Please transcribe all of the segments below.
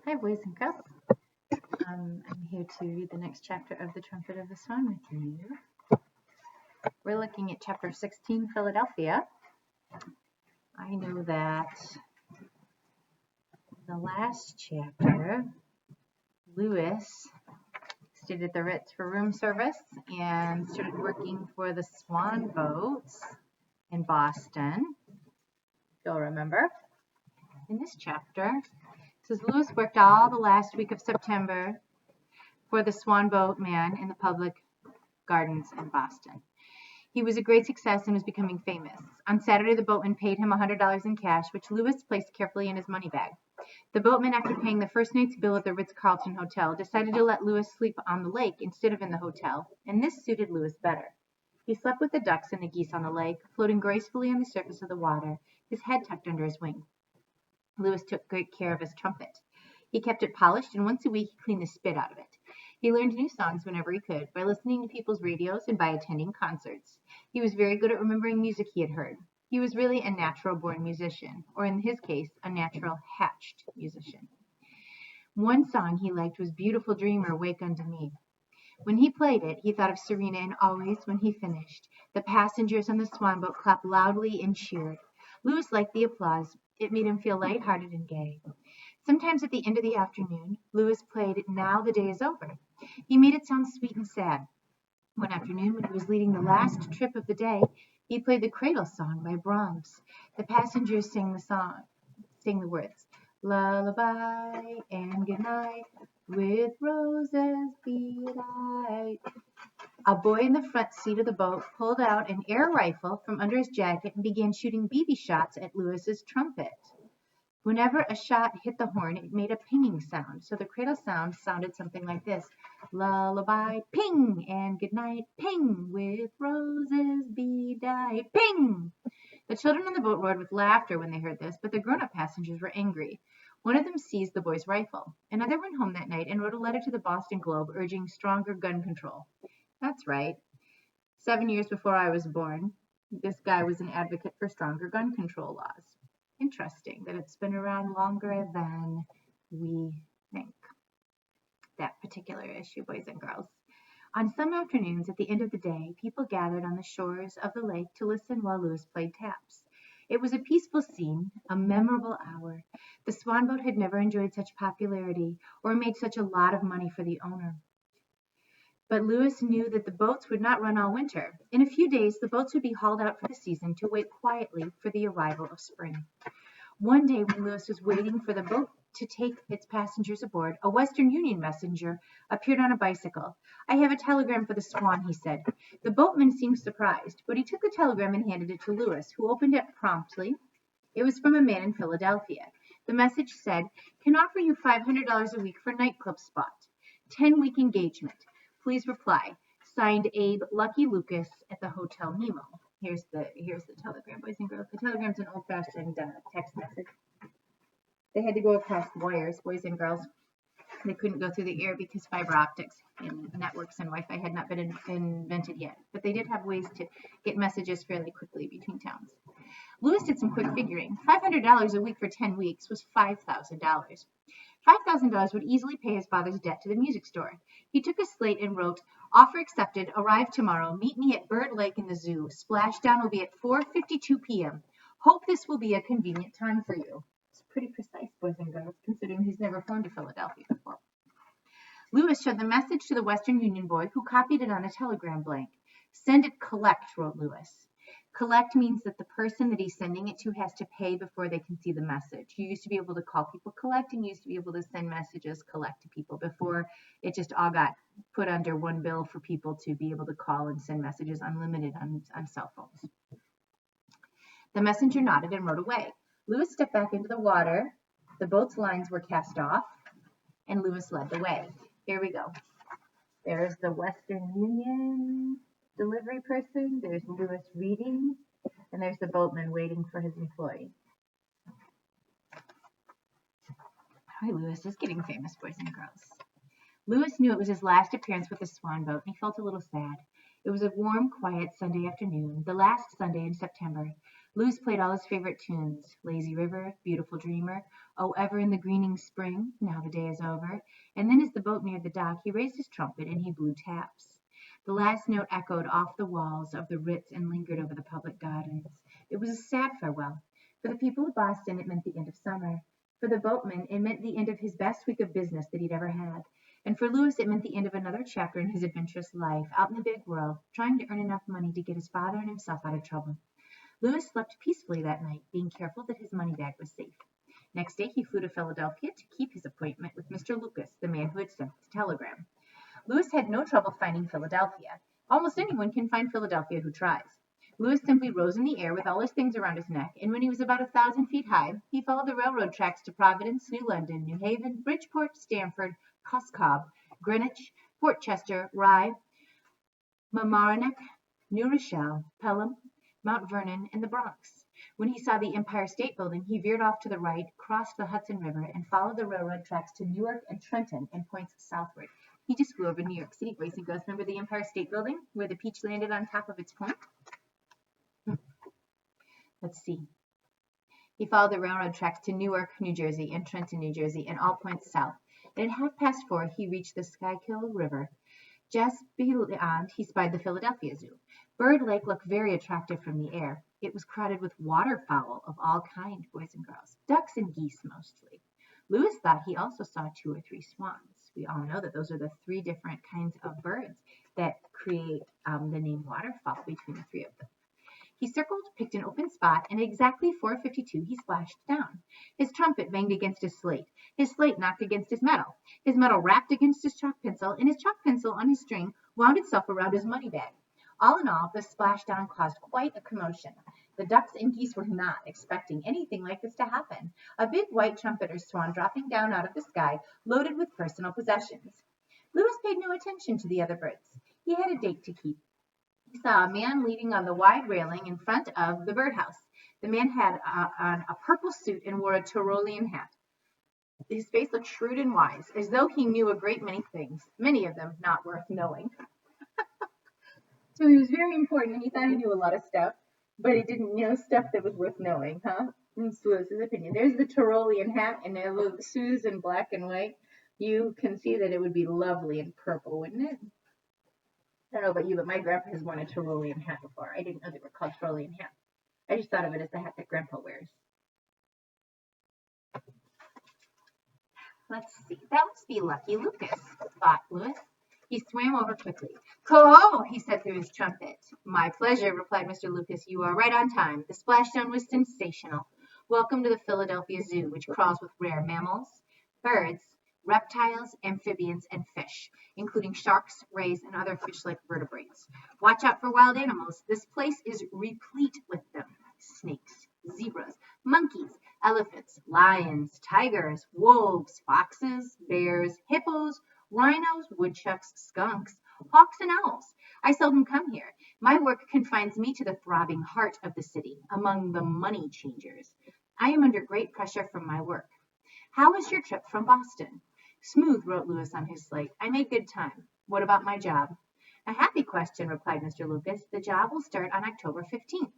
Hi, boys and girls. I'm here to read the next chapter of the Trumpet of the Swan with you. We're looking at chapter 16, Philadelphia. I know that the last chapter, Lewis stayed at the Ritz for room service and started working for the Swan boats in Boston, if you'll remember. In this chapter, it says Lewis worked all the last week of September for the Swan boatman in the public gardens in Boston. He was a great success and was becoming famous. On Saturday, the boatman paid him $100 in cash, which Lewis placed carefully in his money bag. The boatman, after paying the first night's bill at the Ritz-Carlton Hotel, decided to let Lewis sleep on the lake instead of in the hotel, and this suited Lewis better. He slept with the ducks and the geese on the lake, floating gracefully on the surface of the water, his head tucked under his wing. Lewis took great care of his trumpet. He kept it polished, and once a week he cleaned the spit out of it. He learned new songs whenever he could, by listening to people's radios and by attending concerts. He was very good at remembering music he had heard. He was really a natural-born musician, or in his case, a natural-hatched musician. One song he liked was Beautiful Dreamer, Wake Unto Me. When he played it, he thought of Serena, and always, when he finished, the passengers on the Swan boat clapped loudly and cheered. Lewis liked the applause. It made him feel light-hearted and gay. Sometimes at the end of the afternoon, Lewis played Now the Day is Over. He made it sound sweet and sad. One afternoon, when he was leading the last trip of the day, he played the Cradle Song by Brahms. The passengers sang the words, lullaby and good night, with roses be it I. A boy in the front seat of the boat pulled out an air rifle from under his jacket and began shooting BB shots at Lewis's trumpet. Whenever a shot hit the horn, it made a pinging sound, so the cradle sound sounded something like this. Lullaby, ping, and good night, ping, with roses be dyed, ping. The children on the boat roared with laughter when they heard this, but the grown-up passengers were angry. One of them seized the boy's rifle. Another went home that night and wrote a letter to the Boston Globe urging stronger gun control. That's right. 7 years before I was born, this guy was an advocate for stronger gun control laws. Interesting that it's been around longer than we think. That particular issue, boys and girls. On some afternoons at the end of the day, people gathered on the shores of the lake to listen while Lewis played taps. It was a peaceful scene, a memorable hour. The Swan boat had never enjoyed such popularity or made such a lot of money for the owner. But Lewis knew that the boats would not run all winter. In a few days, the boats would be hauled out for the season to wait quietly for the arrival of spring. One day, when Lewis was waiting for the boat to take its passengers aboard, a Western Union messenger appeared on a bicycle. I have a telegram for the Swan, he said. The boatman seemed surprised, but he took the telegram and handed it to Lewis, who opened it promptly. It was from a man in Philadelphia. The message said, can offer you $500 a week for nightclub spot. 10-week engagement. Please reply. Signed, Abe Lucky Lucas at the Hotel Nemo. Here's the telegram, boys and girls. The telegram's an old-fashioned text message. They had to go across wires, boys and girls. They couldn't go through the air because fiber optics and networks and Wi-Fi had not been invented yet. But they did have ways to get messages fairly quickly between towns. Lewis did some quick figuring. $500 a week for 10 weeks was $5,000. $5,000 would easily pay his father's debt to the music store. He took a slate and wrote, offer accepted, arrive tomorrow, meet me at Bird Lake in the zoo. Splashdown will be at 4:52 p.m. Hope this will be a convenient time for you. It's pretty precise, boys and girls, considering he's never flown to Philadelphia before. Lewis showed the message to the Western Union boy, who copied it on a telegram blank. Send it collect, wrote Lewis. Collect means that the person that he's sending it to has to pay before they can see the message. You used to be able to call people collect, and you used to be able to send messages collect to people before it just all got put under one bill for people to be able to call and send messages unlimited on cell phones. The messenger nodded and rode away. Lewis stepped back into the water. The boat's lines were cast off, and Lewis led the way. Here we go. There's the Western Union delivery person, there's Lewis reading, and there's the boatman waiting for his employee. Hi, Lewis is getting famous, boys and girls. Lewis knew it was his last appearance with the Swan boat, and he felt a little sad. It was a warm, quiet Sunday afternoon, the last Sunday in September. Louis played all his favorite tunes, Lazy River, Beautiful Dreamer, Oh Ever in the Greening Spring, Now the Day is Over, and then as the boat neared the dock, he raised his trumpet and he blew taps. The last note echoed off the walls of the Ritz and lingered over the public gardens. It was a sad farewell. For the people of Boston, it meant the end of summer. For the boatman, it meant the end of his best week of business that he'd ever had. And for Louis, it meant the end of another chapter in his adventurous life, out in the big world, trying to earn enough money to get his father and himself out of trouble. Louis slept peacefully that night, being careful that his money bag was safe. Next day, he flew to Philadelphia to keep his appointment with Mr. Lucas, the man who had sent the telegram. Louis had no trouble finding Philadelphia. Almost anyone can find Philadelphia who tries. Louis simply rose in the air with all his things around his neck, and when he was about 1,000 feet high, he followed the railroad tracks to Providence, New London, New Haven, Bridgeport, Stamford, Coscob, Greenwich, Port Chester, Rye, Mamaroneck, New Rochelle, Pelham, Mount Vernon, and the Bronx. When he saw the Empire State Building, he veered off to the right, crossed the Hudson River, and followed the railroad tracks to Newark and Trenton and points southward. He just flew over New York City, boys and girls. Remember the Empire State Building, where the Peach landed on top of its point? Let's see. He followed the railroad tracks to Newark, New Jersey, and Trenton, New Jersey, and all points south. And at 4:30, he reached the Schuylkill River. Just beyond, he spied the Philadelphia Zoo. Bird Lake looked very attractive from the air. It was crowded with waterfowl of all kinds, boys and girls, ducks and geese mostly. Louis thought he also saw 2 or 3 swans. We all know that those are the 3 different kinds of birds that create the name waterfowl between the 3 of them. He circled, picked an open spot, and at exactly 4:52 he splashed down. His trumpet banged against his slate knocked against his metal rapped against his chalk pencil, and his chalk pencil on his string wound itself around his money bag. All in all, the splashdown caused quite a commotion. The ducks and geese were not expecting anything like this to happen. A big white trumpeter swan dropping down out of the sky, loaded with personal possessions. Louis paid no attention to the other birds. He had a date to keep. He saw a man leaning on the wide railing in front of the birdhouse. The man had on a purple suit and wore a Tyrolean hat. His face looked shrewd and wise, as though he knew a great many things, many of them not worth knowing. So he was very important, and he thought he knew a lot of stuff, but he didn't know stuff that was worth knowing, huh? That's Lewis's opinion. There's the Tyrolean hat, and Sue's in black and white. You can see that it would be lovely in purple, wouldn't it? I don't know about you, but my grandpa has worn a Tyrolean hat before. I didn't know they were called Tyrolean hats. I just thought of it as the hat that grandpa wears. Let's see. That must be Lucky Lucas, thought Louis. He swam over quickly. "Hello," he said through his trumpet. "My pleasure," replied Mr. Lucas. "You are right on time. The splashdown was sensational. Welcome to the Philadelphia Zoo, which crawls with rare mammals, birds, reptiles, amphibians, and fish, including sharks, rays, and other fish-like vertebrates. Watch out for wild animals. This place is replete with them. Snakes, zebras, monkeys, elephants, lions, tigers, wolves, foxes, bears, hippos, rhinos, woodchucks, skunks, hawks, and owls. I seldom come here. My work confines me to the throbbing heart of the city, among the money changers. I am under great pressure from my work. How was your trip from Boston?" "Smooth," wrote Louis on his slate. "I made good time. What about my job?" "A happy question," replied Mr. Lucas. "The job will start on October 15th.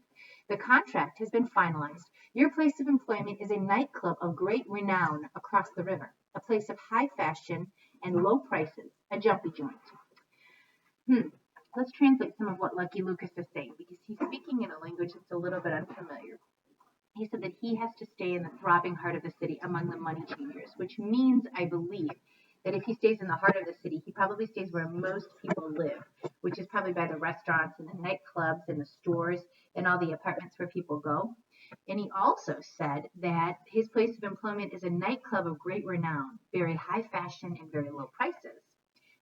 The contract has been finalized. Your place of employment is a nightclub of great renown across the river, a place of high fashion and low prices, a jumpy joint." Let's translate some of what Lucky Lucas is saying, because he's speaking in a language that's a little bit unfamiliar. He said that he has to stay in the throbbing heart of the city among the money changers, which means, I believe, that if he stays in the heart of the city, he probably stays where most people live, which is probably by the restaurants and the nightclubs and the stores and all the apartments where people go. And he also said that his place of employment is a nightclub of great renown, very high fashion and very low prices,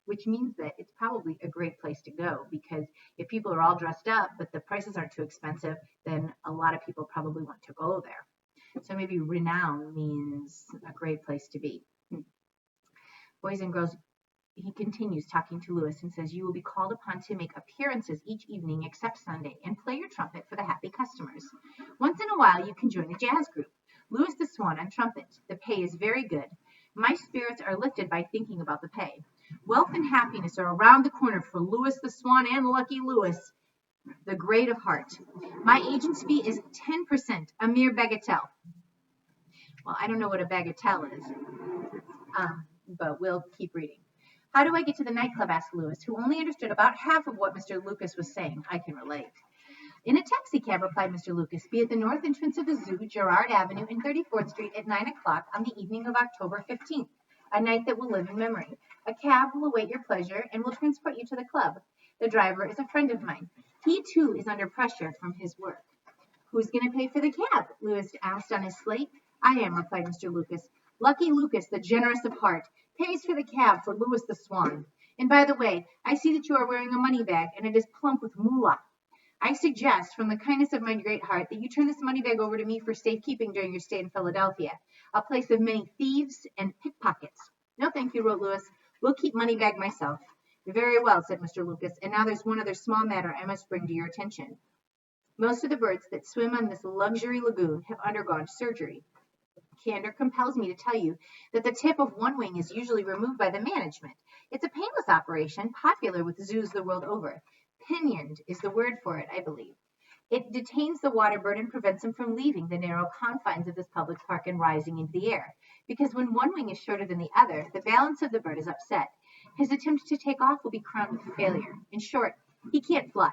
which means that it's probably a great place to go, because if people are all dressed up but the prices aren't too expensive, then a lot of people probably want to go there. So maybe renown means a great place to be. Boys and girls, he continues talking to Louis and says, "You will be called upon to make appearances each evening except Sunday and play your trumpet for the happy customers. Once in a while you can join a jazz group. Louis the Swan on trumpet. The pay is very good. My spirits are lifted by thinking about the pay. Wealth and happiness are around the corner for Louis the Swan and Lucky Louis, the great of heart. My agent's fee is 10%, a mere bagatelle. Well, I don't know what a bagatelle is, but we'll keep reading. How do I get to the nightclub? Asked Louis, who only understood about half of what Mr. Lucas was saying. I can relate. In a taxicab, replied Mr. Lucas. Be at the north entrance of the zoo, Girard Avenue and 34th Street at 9 o'clock on the evening of October 15th, a night that will live in memory. A cab will await your pleasure and will transport you to the club. The driver is a friend of mine. He, too, is under pressure from his work. Who's going to pay for the cab? Louis asked on his slate. I am, replied Mr. Lucas. Lucky Lucas, the generous of heart, pays for the cab for Louis the Swan. And by the way, I see that you are wearing a money bag, and it is plump with moolah. I suggest, from the kindness of my great heart, that you turn this money bag over to me for safekeeping during your stay in Philadelphia, a place of many thieves and pickpockets. No, thank you, wrote Louis. We'll keep money bag myself. Very well, said Mr. Lucas. And now there's one other small matter I must bring to your attention. Most of the birds that swim on this luxury lagoon have undergone surgery. Candor compels me to tell you that the tip of one wing is usually removed by the management. It's a painless operation, popular with zoos the world over. Pinioned is the word for it, I believe. It detains the water bird and prevents him from leaving the narrow confines of this public park and rising into the air. Because when one wing is shorter than the other, the balance of the bird is upset. His attempt to take off will be crowned with failure. In short, he can't fly.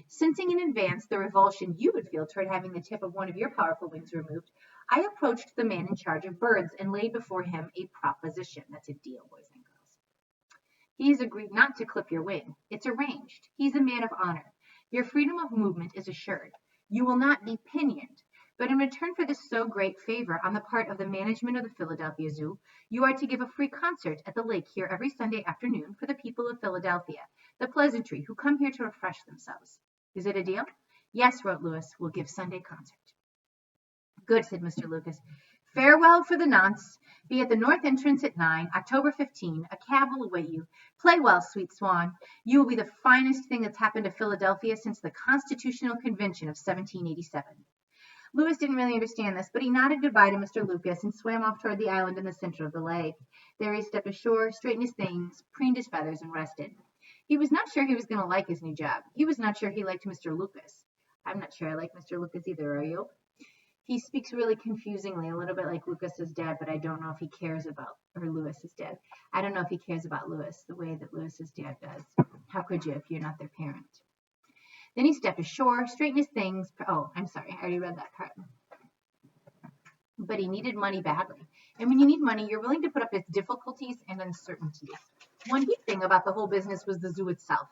Sensing in advance the revulsion you would feel toward having the tip of one of your powerful wings removed, I approached the man in charge of birds and laid before him a proposition. That's a deal, boys and girls. He has agreed not to clip your wing. It's arranged. He's a man of honor. Your freedom of movement is assured. You will not be pinioned. But in return for this so great favor on the part of the management of the Philadelphia Zoo, you are to give a free concert at the lake here every Sunday afternoon for the people of Philadelphia, the pleasantry, who come here to refresh themselves. Is it a deal? Yes, wrote Louis. We'll give Sunday concert. Good, said Mr. Lucas. Farewell for the nonce. Be at the north entrance at 9, October 15. A cab will await you. Play well, sweet Swan. You will be the finest thing that's happened to Philadelphia since the Constitutional Convention of 1787. Louis didn't really understand this, but he nodded goodbye to Mr. Lucas and swam off toward the island in the center of the lake. There he stepped ashore, straightened his things, preened his feathers, and rested. He was not sure he was going to like his new job. He was not sure he liked Mr. Lucas. I'm not sure I like Mr. Lucas either, are you? He speaks really confusingly, a little bit like Lucas's dad, but I don't know if he cares about, or Louis's dad. I don't know if he cares about Louis the way that Louis's dad does. How could you if you're not their parent? Then he stepped ashore, straightened his things. Oh, I'm sorry, I already read that part. But he needed money badly. And when you need money, you're willing to put up with difficulties and uncertainties. One big thing about the whole business was the zoo itself.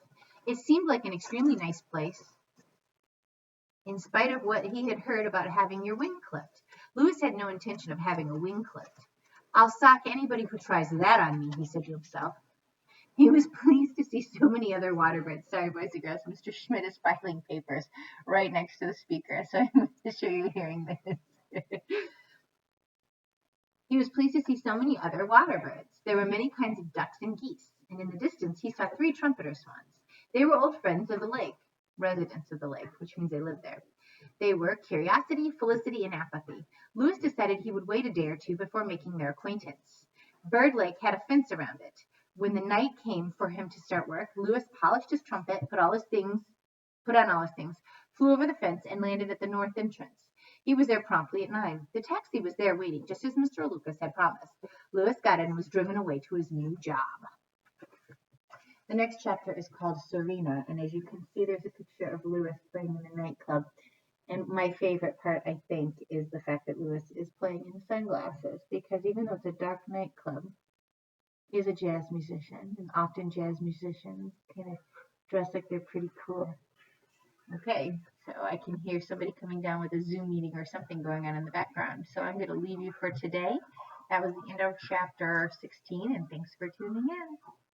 It seemed like an extremely nice place, in spite of what he had heard about having your wing clipped. Louis had no intention of having a wing clipped. I'll sock anybody who tries that on me, he said to himself. He was pleased to see so many other water birds. Sorry, boys and girls, Mr. Schmidt is filing papers right next to the speaker, so I'm sure you're hearing this. He was pleased to see so many other water birds. There were many kinds of ducks and geese, and in the distance he saw 3 trumpeter swans. They were old friends of the lake, residents of the lake, which means they lived there. They were Curiosity, Felicity, and Apathy. Louis decided he would wait a day or two before making their acquaintance. Bird Lake had a fence around it. When the night came for him to start work, Louis polished his trumpet, put on all his things, flew over the fence, and landed at the north entrance. He was there promptly at 9. The taxi was there waiting, just as Mr. Lucas had promised. Louis got in and was driven away to his new job. The next chapter is called Serena, and as you can see, there's a picture of Louis playing in a nightclub. And my favorite part, I think, is the fact that Louis is playing in sunglasses, because even though it's a dark nightclub, he is a jazz musician, and often jazz musicians kind of dress like they're pretty cool. Okay, so I can hear somebody coming down with a Zoom meeting or something going on in the background. So I'm going to leave you for today. That was the end of chapter 16, and thanks for tuning in.